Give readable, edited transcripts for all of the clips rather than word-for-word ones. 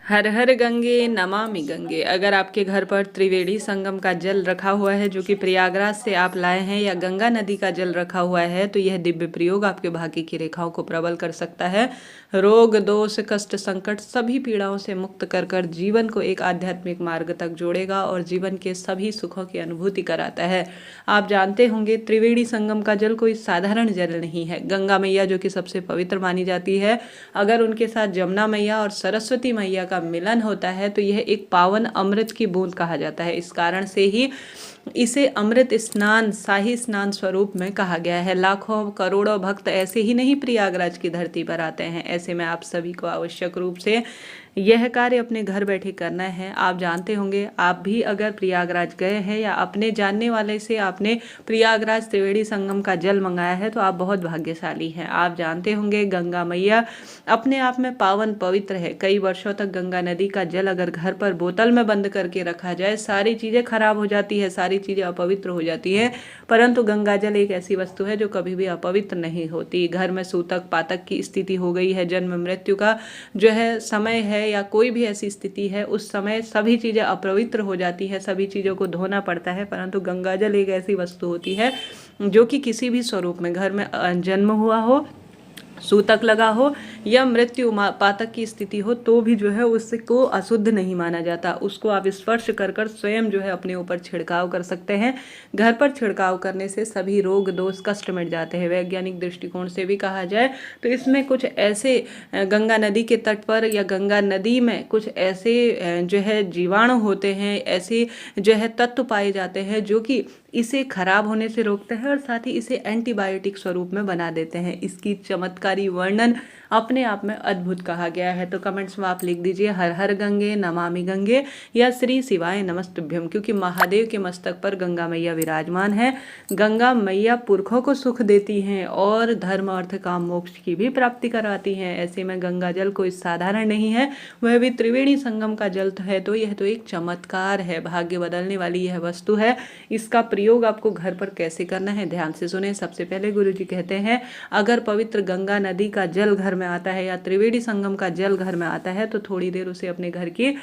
हर हर गंगे नमामि गंगे। अगर आपके घर पर त्रिवेणी संगम का जल रखा हुआ है जो कि प्रयागराज से आप लाए हैं, या गंगा नदी का जल रखा हुआ है, तो यह दिव्य प्रयोग आपके भाग्य की रेखाओं को प्रबल कर सकता है। रोग दोष कष्ट संकट सभी पीड़ाओं से मुक्त कर कर जीवन को एक आध्यात्मिक मार्ग तक जोड़ेगा और जीवन के सभी सुखों की अनुभूति कराता है। आप जानते होंगे त्रिवेणी संगम का जल कोई साधारण जल नहीं है। गंगा मैया जो कि सबसे पवित्र मानी जाती है, अगर उनके साथ जमुना मैया और सरस्वती मैया का मिलन होता है तो यह एक पावन अमृत की बूंद कहा जाता है। इस कारण से ही इसे अमृत स्नान, शाही स्नान स्वरूप में कहा गया है। लाखों करोड़ों भक्त ऐसे ही नहीं प्रयागराज की धरती पर आते हैं। ऐसे में आप सभी को आवश्यक रूप से यह कार्य अपने घर बैठे करना है। आप जानते होंगे, आप भी अगर प्रयागराज गए हैं या अपने जानने वाले से आपने प्रयागराज त्रिवेणी संगम का जल मंगाया है तो आप बहुत भाग्यशाली हैं। आप जानते होंगे गंगा मैया अपने आप में पावन पवित्र है। कई वर्षों तक गंगा नदी का जल अगर घर पर बोतल में बंद करके रखा जाए, सारी चीज़ें खराब हो जाती है, सारी चीज़ें अपवित्र हो जाती हैं, परंतु गंगा जल एक ऐसी वस्तु है जो कभी भी अपवित्र नहीं होती। घर में सूतक पातक की स्थिति हो गई है, जन्म मृत्यु का जो है समय है, या कोई भी ऐसी स्थिति है, उस समय सभी चीज़ें अपवित्र हो जाती है, सभी चीज़ों को धोना पड़ता है। परंतु गंगाजल एक ऐसी वस्तु होती है जो कि किसी भी स्वरूप में, घर में जन्म हुआ हो, सूतक लगा हो या मृत्यु पातक की स्थिति हो, तो भी जो है उसको अशुद्ध नहीं माना जाता। उसको आप स्पर्श कर कर स्वयं जो है अपने ऊपर छिड़काव कर सकते हैं। घर पर छिड़काव करने से सभी रोग दोष कष्ट मिट जाते हैं। वैज्ञानिक दृष्टिकोण से भी कहा जाए तो इसमें कुछ ऐसे गंगा नदी के तट पर या गंगा नदी में कुछ ऐसे जो है जीवाणु होते हैं, ऐसे जो है तत्व पाए जाते हैं जो कि इसे खराब होने से रोकते हैं और साथ ही इसे एंटीबायोटिक स्वरूप में बना देते हैं। इसकी चमत्कारी वर्णन अपने आप में अद्भुत कहा गया है। तो कमेंट्स में आप लिख दीजिए हर हर गंगे नमामि गंगे या श्री शिवाय नमस्तुभ्यम, क्योंकि महादेव के मस्तक पर गंगा मैया विराजमान है। गंगा मैया पुरखों को सुख देती हैं और धर्म अर्थ काम मोक्ष की भी प्राप्ति कराती हैं। ऐसे में गंगा जल कोई साधारण नहीं है, वह भी त्रिवेणी संगम का जल है, तो यह तो एक चमत्कार है, भाग्य बदलने वाली यह वस्तु है। इसका प्रयोग आपको घर पर कैसे करना है, ध्यान से सुने। सबसे पहले गुरुजी कहते हैं, अगर पवित्र गंगा नदी का जल घर में आता है या त्रिवेणी संगम का जल घर में आता है तो थोड़ी देर उसे अपने घर की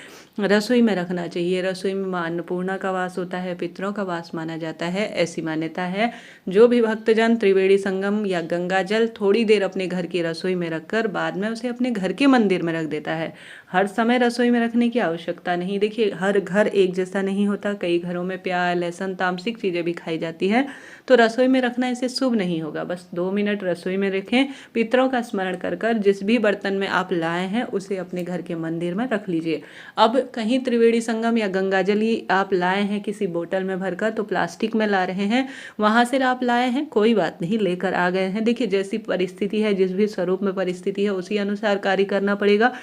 रसोई में रखना चाहिए। रसोई में मां अन्नपूर्णा का वास होता है, पितरों का वास माना जाता है, ऐसी मान्यता है। जो भी भक्तजन त्रिवेणी संगम या गंगा जल थोड़ी देर अपने घर की रसोई में रखकर बाद में उसे अपने घर के मंदिर में रख देता है। हर समय रसोई में रखने की आवश्यकता नहीं। देखिए, हर घर एक जैसा नहीं होता। कई घरों में प्याज लहसुन तामसिक चीज़ें भी खाई जाती हैं, तो रसोई में रखना इसे शुभ नहीं होगा। बस 2 मिनट रसोई में रखें, पितरों का स्मरण कर कर जिस भी बर्तन में आप लाए हैं उसे अपने घर के मंदिर में रख लीजिए। अब कहीं त्रिवेणी संगम या गंगाजल ही आप लाए हैं किसी बोतल में भरकर, तो प्लास्टिक में ला रहे हैं, वहां से आप लाए हैं, कोई बात नहीं, लेकर आ गए हैं। देखिए, जैसी परिस्थिति है, जिस भी स्वरूप में परिस्थिति है, उसी अनुसार कार्य करना पड़ेगा।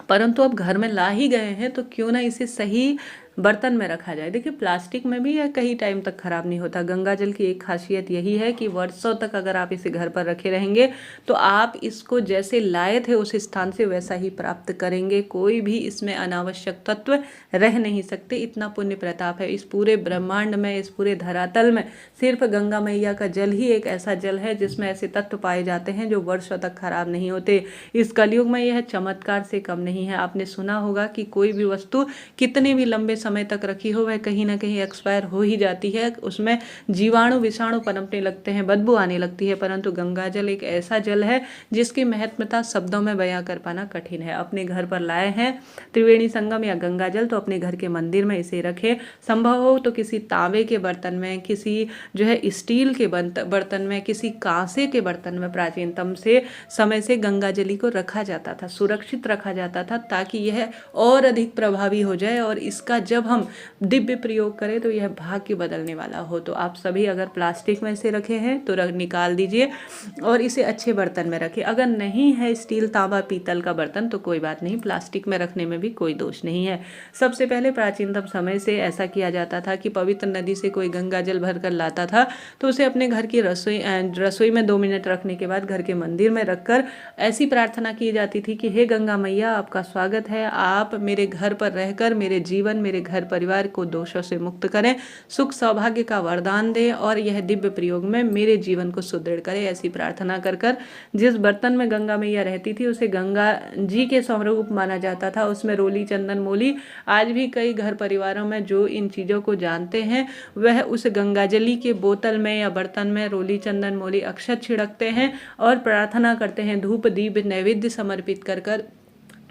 परंतु अब घर में ला ही गए हैं तो क्यों ना इसे सही बर्तन में रखा जाए। देखिए, प्लास्टिक में भी यह कई टाइम तक खराब नहीं होता। गंगा जल की एक खासियत यही है कि वर्षों तक अगर आप इसे घर पर रखे रहेंगे तो आप इसको जैसे लाए थे उस स्थान से वैसा ही प्राप्त करेंगे। कोई भी इसमें अनावश्यक तत्व रह नहीं सकते। इतना पुण्य प्रताप है इस पूरे ब्रह्मांड में, इस पूरे धरातल में सिर्फ गंगा मैया का जल ही एक ऐसा जल है जिसमें ऐसे तत्व पाए जाते हैं जो वर्षों तक खराब नहीं होते। इस कलयुग में यह चमत्कार से कम नहीं है। आपने सुना होगा कि कोई भी वस्तु कितने भी लंबे समय तक रखी हो, वह कहीं ना कहीं एक्सपायर हो ही जाती है। उसमें जीवाणु विषाणु पनपने लगते हैं, बदबू आने लगती है। परंतु गंगा जल एक ऐसा जल है जिसकी महत्वता शब्दों में बयां कर पाना कठिन है। अपने घर पर लाए हैं त्रिवेणी संगम या गंगा जल तो अपने घर के मंदिर में इसे रखें। संभव हो तो किसी तांबे के बर्तन में, किसी जो है स्टील के बर्तन में, किसी कांसे के बर्तन में प्राचीनतम से समय से गंगा जली को रखा जाता था, सुरक्षित रखा जाता था, ताकि यह और अधिक प्रभावी हो जाए और इसका जब हम दिव्य प्रयोग करें तो यह भाग्य बदलने वाला हो। तो आप सभी अगर प्लास्टिक में इसे रखे हैं तो निकाल दीजिए और इसे अच्छे बर्तन में रखें। अगर नहीं है स्टील तांबा पीतल का बर्तन तो कोई बात नहीं, प्लास्टिक में रखने में भी कोई दोष नहीं है। सबसे पहले प्राचीनतम समय से ऐसा किया जाता था कि पवित्र नदी से कोई गंगा जल भर कर लाता था तो उसे अपने घर की रसोई में 2 मिनट रखने के बाद घर के मंदिर में रखकर ऐसी प्रार्थना की जाती थी कि हे गंगा मैया, आपका स्वागत है, आप मेरे घर पर रहकर मेरे जीवन, मेरे मेरे घर परिवार को दोषों से मुक्त करें, सुख सौभाग्य का वरदान दें और यह दिव्य प्रयोग में मेरे जीवन को सुदृढ़ करे। ऐसी प्रार्थना कर कर जिस बर्तन में गंगा मैया रहती थी उसे गंगा जी के स्वरूप माना जाता था, उसमें रोली चंदन मोली। आज भी कई घर परिवारों में जो इन चीज़ों को जानते हैं वह उस गंगाजली के बोतल में या बर्तन में रोली चंदन मोली अक्षत छिड़कते हैं और प्रार्थना करते हैं, धूप दीप नैवेद्य समर्पित कर कर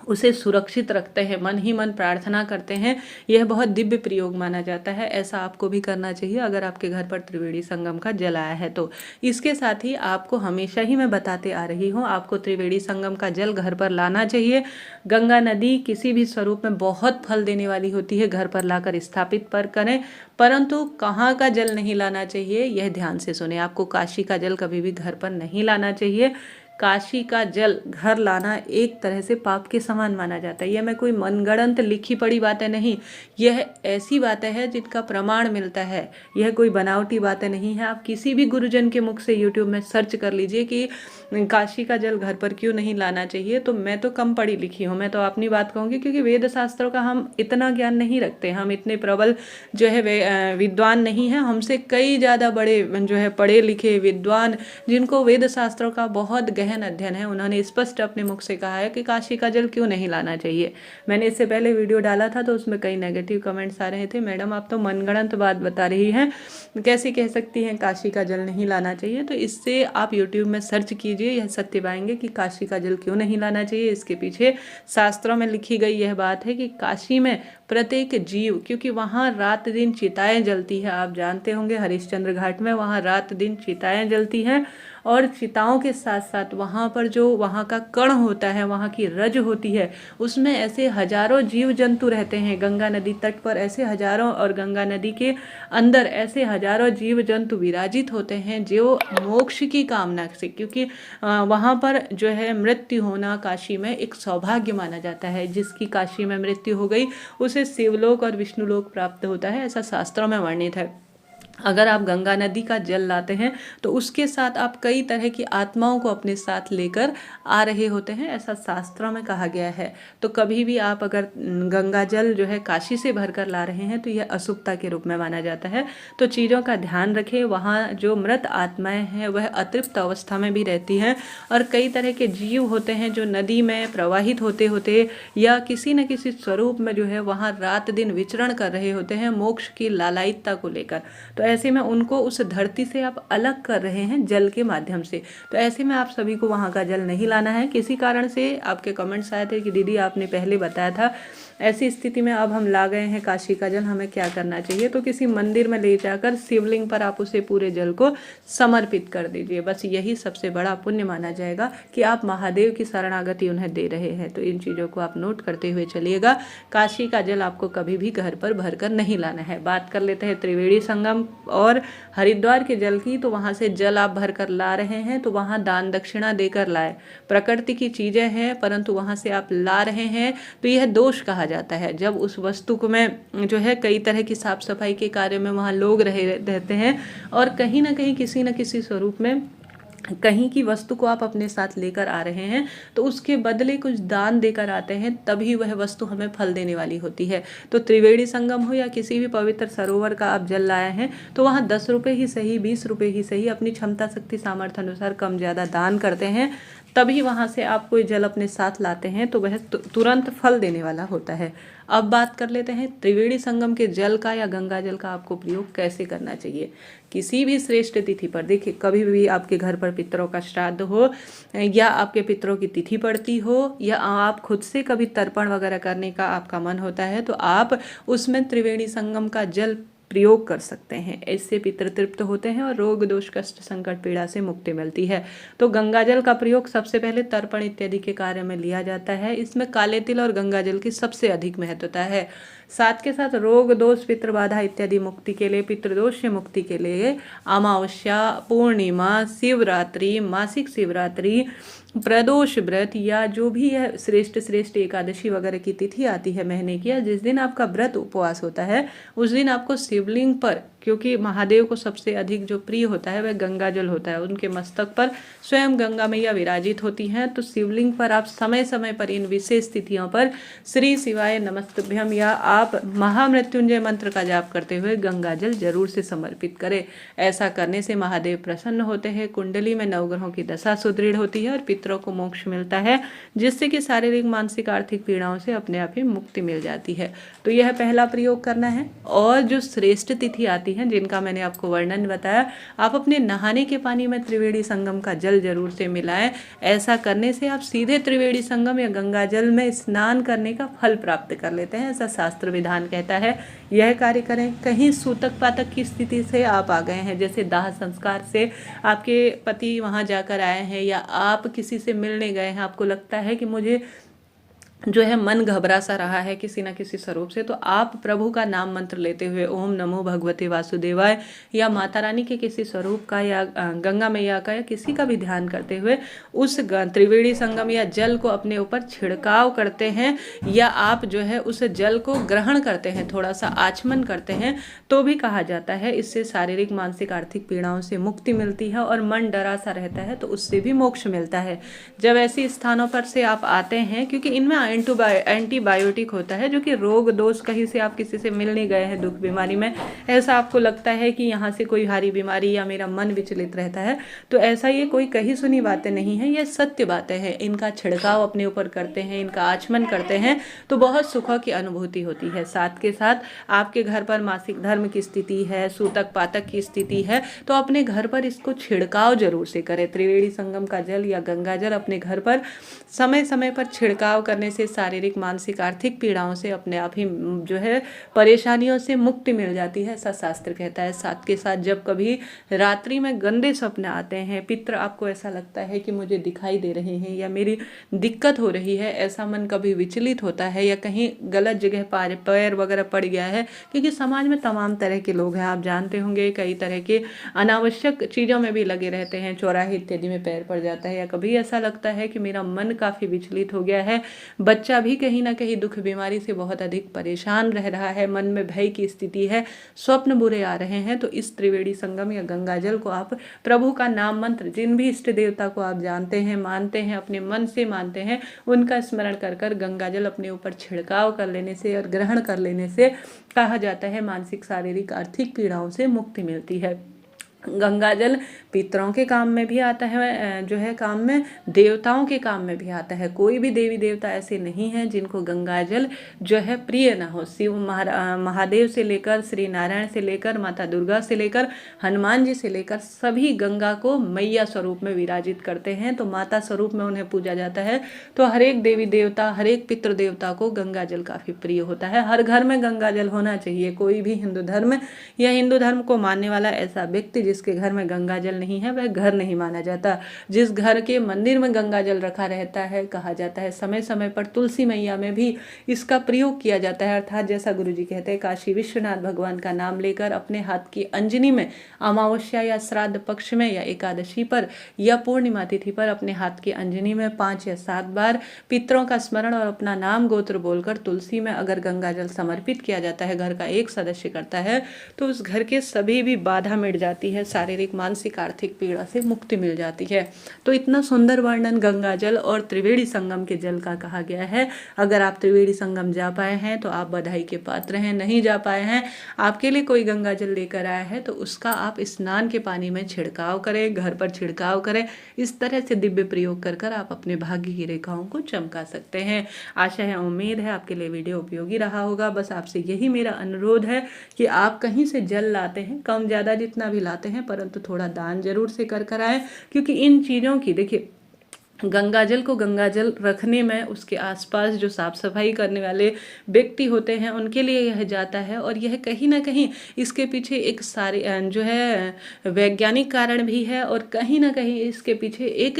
उसे सुरक्षित रखते हैं, मन ही मन प्रार्थना करते हैं। यह बहुत दिव्य प्रयोग माना जाता है। ऐसा आपको भी करना चाहिए अगर आपके घर पर त्रिवेणी संगम का जल आया है तो। इसके साथ ही आपको हमेशा ही मैं बताते आ रही हूँ, आपको त्रिवेणी संगम का जल घर पर लाना चाहिए। गंगा नदी किसी भी स्वरूप में बहुत फल देने वाली होती है, घर पर लाकर स्थापित पर करें, परंतु कहाँ का जल नहीं लाना चाहिए यह ध्यान से सुने। आपको काशी का जल कभी भी घर पर नहीं लाना चाहिए। काशी का जल घर लाना एक तरह से पाप के समान माना जाता है। यह मैं कोई मनगढ़ंत लिखी पड़ी बातें नहीं, यह ऐसी बातें हैं जिनका प्रमाण मिलता है। यह कोई बनावटी बातें नहीं है। आप किसी भी गुरुजन के मुख से यूट्यूब में सर्च कर लीजिए कि काशी का जल घर पर क्यों नहीं लाना चाहिए, तो मैं तो कम पढ़ी लिखी हूँ, मैं तो अपनी बात कहूँगी, क्योंकि वेद शास्त्रों का हम इतना ज्ञान नहीं रखते, हम इतने प्रबल जो है विद्वान नहीं हैं। हमसे कई ज़्यादा बड़े जो है पढ़े लिखे विद्वान जिनको वेद शास्त्रों का बहुत गहन अध्ययन है, उन्होंने स्पष्ट अपने मुख से कहा है कि काशी का जल क्यों नहीं लाना चाहिए। मैंने इससे पहले वीडियो डाला था तो उसमें कई नेगेटिव कमेंट्स आ रहे थे, मैडम आप तो मनगढ़ंत बात बता रही हैं, कैसे कह सकती हैं काशी का जल नहीं लाना चाहिए। तो इससे आप यूट्यूब में सर्च कीजिए, यह सत्य पाएंगे कि काशी का जल क्यों नहीं लाना चाहिए। इसके पीछे शास्त्रों में लिखी गई यह बात है कि काशी में प्रत्येक जीव, क्योंकि वहाँ रात दिन चिताएं जलती है, आप जानते होंगे हरिश्चंद्र घाट में वहाँ रात दिन चिताएं जलती हैं, और चिताओं के साथ साथ वहाँ पर जो वहाँ का कण होता है, वहाँ की रज होती है, उसमें ऐसे हजारों जीव जंतु रहते हैं। गंगा नदी तट पर ऐसे हजारों और गंगा नदी के अंदर ऐसे हजारों जीव जंतु विराजित होते हैं जो मोक्ष की कामना से, क्योंकि वहाँ पर जो है मृत्यु होना काशी में एक सौभाग्य माना जाता है। जिसकी काशी में मृत्यु हो गई उसे शिवलोक और विष्णुलोक प्राप्त होता है, ऐसा शास्त्रों में वर्णित है। अगर आप गंगा नदी का जल लाते हैं तो उसके साथ आप कई तरह की आत्माओं को अपने साथ लेकर आ रहे होते हैं, ऐसा शास्त्रों में कहा गया है। तो कभी भी आप अगर गंगा जल जो है काशी से भरकर ला रहे हैं तो यह अशुभता के रूप में माना जाता है। तो चीज़ों का ध्यान रखें। वहाँ जो मृत आत्माएं हैं वह अतृप्त अवस्था में भी रहती हैं, और कई तरह के जीव होते हैं जो नदी में प्रवाहित होते होते या किसी न किसी स्वरूप में जो है वहाँ रात दिन विचरण कर रहे होते हैं मोक्ष की लालायितता को लेकर। तो ऐसे में उनको उस धरती से आप अलग कर रहे हैं जल के माध्यम से। तो ऐसे में आप सभी को वहाँ का जल नहीं लाना है। किसी कारण से आपके कमेंट्स आए थे कि दीदी आपने पहले बताया था, ऐसी स्थिति में अब हम ला गए हैं काशी का जल, हमें क्या करना चाहिए। तो किसी मंदिर में ले जाकर शिवलिंग पर आप उसे पूरे जल को समर्पित कर दीजिए। बस यही सबसे बड़ा पुण्य माना जाएगा कि आप महादेव की शरणागति उन्हें दे रहे हैं। तो इन चीज़ों को आप नोट करते हुए चलिएगा। काशी का जल आपको कभी भी घर पर भरकर नहीं लाना है। बात कर लेते हैं त्रिवेणी संगम और हरिद्वार के जल की। तो वहाँ से जल आप भर कर ला रहे हैं तो वहाँ दान दक्षिणा देकर लाए। प्रकृति की चीज़ें हैं परंतु वहाँ से आप ला रहे हैं तो यह दोष कहा जाता है। जब उस वस्तु को में जो है कई तरह की साफ सफाई के कार्य में वहाँ लोग रहते हैं और कहीं ना कहीं किसी न किसी स्वरूप में कहीं की वस्तु को आप अपने साथ लेकर आ रहे हैं तो उसके बदले कुछ दान देकर आते हैं, तभी वह वस्तु हमें फल देने वाली होती है। तो त्रिवेणी संगम हो या किसी भी पवित्र सरोवर का आप जल लाए हैं तो वहाँ 10 रुपये ही सही, 20 रुपये ही सही, अपनी क्षमता शक्ति सामर्थ्य अनुसार कम ज़्यादा दान करते हैं, तभी वहाँ से आप कोई जल अपने साथ लाते हैं तो वह तुरंत फल देने वाला होता है। अब बात कर लेते हैं त्रिवेणी संगम के जल का या गंगा जल का आपको प्रयोग कैसे करना चाहिए। किसी भी श्रेष्ठ तिथि पर, देखिए कभी भी आपके घर पर पितरों का श्राद्ध हो या आपके पितरों की तिथि पड़ती हो या आप खुद से कभी तर्पण वगैरह करने का आपका मन होता है तो आप उसमें त्रिवेणी संगम का जल प्रयोग कर सकते हैं। इससे पितृ तृप्त होते हैं और रोग दोष कष्ट संकट पीड़ा से मुक्ति मिलती है। तो गंगा जल का प्रयोग सबसे पहले तर्पण इत्यादि के कार्य में लिया जाता है। इसमें काले तिल और गंगा जल की सबसे अधिक महत्वता है। साथ के साथ रोग दोष पितृ बाधा इत्यादि मुक्ति के लिए, पितृदोष से मुक्ति के लिए अमावस्या, पूर्णिमा, शिवरात्रि, मासिक शिवरात्रि, प्रदोष व्रत या जो भी यह श्रेष्ठ एकादशी वगैरह की तिथि आती है महीने की, जिस दिन आपका व्रत उपवास होता है उस दिन आपको शिवलिंग पर, क्योंकि महादेव को सबसे अधिक जो प्रिय होता है वह गंगा जल होता है, उनके मस्तक पर स्वयं गंगा मैया विराजित होती हैं। तो शिवलिंग पर आप समय समय पर इन विशेष तिथियों पर श्री शिवाय नमस्तुभ्यम या आप महामृत्युंजय मंत्र का जाप करते हुए गंगा जल जरूर से समर्पित करें। ऐसा करने से महादेव प्रसन्न होते हैं, कुंडली में नवग्रहों की दशा सुदृढ़ होती है और पितरों को मोक्ष मिलता है, जिससे कि शारीरिक मानसिक आर्थिक पीड़ाओं से अपने आप ही मुक्ति मिल जाती है। तो यह पहला प्रयोग करना है। और जो श्रेष्ठ तिथि आती है जिनका मैंने आपको वर्णन बताया, आप अपने नहाने के पानी में त्रिवेणी संगम का जल जरूर से मिलाएं। ऐसा करने से आप सीधे त्रिवेणी संगम या गंगा जल में स्नान करने का फल प्राप्त कर लेते हैं, ऐसा शास्त्र विधान कहता है। यह कार्य करें। कहीं सूतक पातक की स्थिति से आप आ गए हैं, जैसे दाह संस्कार से आपके पति वहां जाकर आए हैं, या आप किसी से मिलने गए हैं, आपको लगता है कि मुझे जो है मन घबरा सा रहा है किसी न किसी स्वरूप से, तो आप प्रभु का नाम मंत्र लेते हुए ओम नमो भगवते वासुदेवाय या माता रानी के किसी स्वरूप का या गंगा मैया का या किसी का भी ध्यान करते हुए उस त्रिवेणी संगम या जल को अपने ऊपर छिड़काव करते हैं, या आप जो है उस जल को ग्रहण करते हैं, थोड़ा सा आचमन करते हैं, तो भी कहा जाता है इससे शारीरिक मानसिक आर्थिक पीड़ाओं से मुक्ति मिलती है और मन डरा सा रहता है तो उससे भी मोक्ष मिलता है। जब ऐसे स्थानों पर से आप आते हैं, क्योंकि इनमें एंटीबायोटिक होता है, जो कि रोग दोष, कहीं से आप किसी से मिलने गए हैं दुख बीमारी में, ऐसा आपको लगता है कि यहाँ से कोई भारी बीमारी या मेरा मन विचलित रहता है, तो ऐसा ये कोई कही सुनी बातें नहीं है, ये सत्य बातें हैं। इनका छिड़काव अपने ऊपर करते हैं, इनका आचमन करते हैं तो बहुत सुख की अनुभूति होती है। साथ के साथ आपके घर पर मासिक धर्म की स्थिति है, सूतक पातक की स्थिति है, तो अपने घर पर इसको छिड़काव जरूर से करें। त्रिवेणी संगम का जल या गंगा जल अपने घर पर समय समय पर छिड़काव करने से शारीरिक मानसिक आर्थिक पीड़ाओं से अपने आप ही जो है परेशानियों से मुक्ति मिल जाती है, ऐसा शास्त्र कहता है। साथ के साथ जब कभी रात्रि में गंदे सपने आते हैं, पितर आपको ऐसा लगता है कि मुझे दिखाई दे रहे हैं या मेरी दिक्कत हो रही है, ऐसा मन कभी विचलित होता है या कहीं गलत जगह पैर वगैरह पड़ गया है, क्योंकि समाज में तमाम तरह के लोग हैं, आप जानते होंगे, कई तरह के अनावश्यक चीज़ों में भी लगे रहते हैं, चौराहे इत्यादि में पैर पड़ जाता है, या कभी ऐसा लगता है कि मेरा मन काफ़ी विचलित हो गया है, बच्चा भी कहीं ना कहीं दुख बीमारी से बहुत अधिक परेशान रह रहा है, मन में भय की स्थिति है, स्वप्न बुरे आ रहे हैं, तो इस त्रिवेणी संगम या गंगा जल को आप प्रभु का नाम मंत्र, जिन भी इष्ट देवता को आप जानते हैं, मानते हैं, अपने मन से मानते हैं, उनका स्मरण कर कर गंगा जल अपने ऊपर छिड़काव कर लेने से और ग्रहण कर लेने से कहा जाता है मानसिक शारीरिक आर्थिक पीड़ाओं से मुक्ति मिलती है। गंगा जल पितरों के काम में भी आता है, जो है काम में, देवताओं के काम में भी आता है। कोई भी देवी देवता ऐसे नहीं हैं जिनको गंगा जल जो है प्रिय ना हो। शिव महादेव से लेकर श्री नारायण से लेकर माता दुर्गा से लेकर हनुमान जी से लेकर सभी गंगा को मैया स्वरूप में विराजित करते हैं, तो माता स्वरूप में उन्हें पूजा जाता है। तो हर एक देवी देवता, हर एक पितृ देवता को गंगा जल काफ़ी प्रिय होता है। हर घर में गंगा जल होना चाहिए। कोई भी हिंदू धर्म या हिंदू धर्म को मानने वाला ऐसा व्यक्ति जिसके घर में गंगा जल नहीं है, वह घर नहीं माना जाता। जिस घर के मंदिर में गंगा जल रखा रहता है, कहा जाता है समय समय पर तुलसी मैया में भी इसका प्रयोग किया जाता है। अर्थात जैसा गुरुजी कहते हैं, काशी विश्वनाथ भगवान का नाम लेकर अपने हाथ की अंजनी में अमावस्या या श्राद्ध पक्ष में या एकादशी पर या पूर्णिमा तिथि पर अपने हाथ की अंजनी में 5 या 7 बार पितरों का स्मरण और अपना नाम गोत्र बोलकर तुलसी में अगर गंगा जल समर्पित किया जाता है, घर का एक सदस्य करता है, तो उस घर के सभी भी बाधा मिट जाती है, शारीरिक मानसिक आर्थिक पीड़ा से मुक्ति मिल जाती है। तो इतना सुंदर वर्णन गंगा जल और त्रिवेणी संगम के जल का कहा गया है। अगर आप त्रिवेणी संगम जा पाए हैं तो आप बधाई के पात्र हैं, नहीं जा पाए हैं, आपके लिए कोई गंगा जल लेकर आया है तो उसका आप स्नान के पानी में छिड़काव करें, घर पर छिड़काव करें। इस तरह से दिव्य प्रयोग कर कर आप अपने भाग्य की रेखाओं को चमका सकते हैं। आशा है, उम्मीद है आपके लिए वीडियो उपयोगी रहा होगा। बस आपसे यही मेरा अनुरोध है कि आप कहीं से जल लाते हैं, कम ज़्यादा जितना भी लाते हैं, परंतु थोड़ा दान जरूर से कर आए, क्योंकि इन चीज़ों की, देखिए, गंगा जल को गंगा जल रखने में उसके आसपास जो साफ सफाई करने वाले व्यक्ति होते हैं उनके लिए यह जाता है, और यह कहीं ना कहीं इसके पीछे एक सारे जो है वैज्ञानिक कारण भी है, और कहीं ना कहीं इसके पीछे एक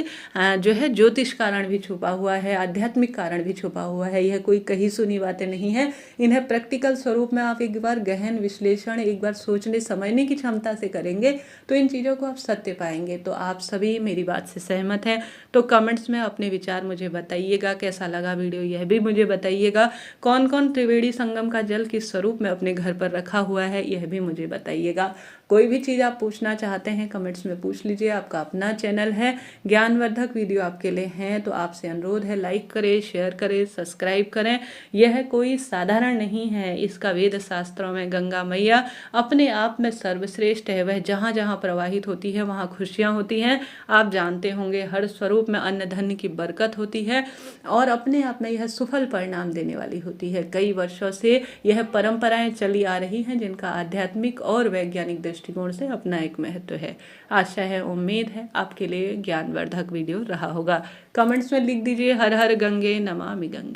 जो है ज्योतिष कारण भी छुपा हुआ है, आध्यात्मिक कारण भी छुपा हुआ है। यह कोई कही सुनी बातें नहीं है, इन्हें प्रैक्टिकल स्वरूप में आप एक बार गहन विश्लेषण, एक बार सोचने समझने की क्षमता से करेंगे तो इन चीज़ों को आप सत्य पाएंगे। तो आप सभी मेरी बात से सहमत हैं तो कमेंट्स में अपने विचार मुझे बताइएगा। कैसा लगा वीडियो यह भी मुझे बताइएगा। कौन कौन त्रिवेणी संगम का जल किस स्वरूप में अपने घर पर रखा हुआ है यह भी मुझे बताइएगा। कोई भी चीज़ आप पूछना चाहते हैं कमेंट्स में पूछ लीजिए। आपका अपना चैनल है, ज्ञानवर्धक वीडियो आपके लिए हैं, तो आपसे अनुरोध है लाइक करें, शेयर करें, सब्सक्राइब करें। यह कोई साधारण नहीं है। इसका वेद शास्त्रों में गंगा मैया अपने आप में सर्वश्रेष्ठ है। वह जहाँ जहाँ प्रवाहित होती है वहाँ खुशियाँ होती हैं। आप जानते होंगे हर स्वरूप में अन्न धन की बरकत होती है और अपने आप में यह सफल परिणाम देने वाली होती है। कई वर्षों से यह परंपराएं चली आ रही हैं जिनका आध्यात्मिक और वैज्ञानिक दृष्टिकोण से अपना एक महत्व है। आशा है, उम्मीद है आपके लिए ज्ञानवर्धक वीडियो रहा होगा। कमेंट्स में लिख दीजिए हर हर गंगे नमामि गंगे।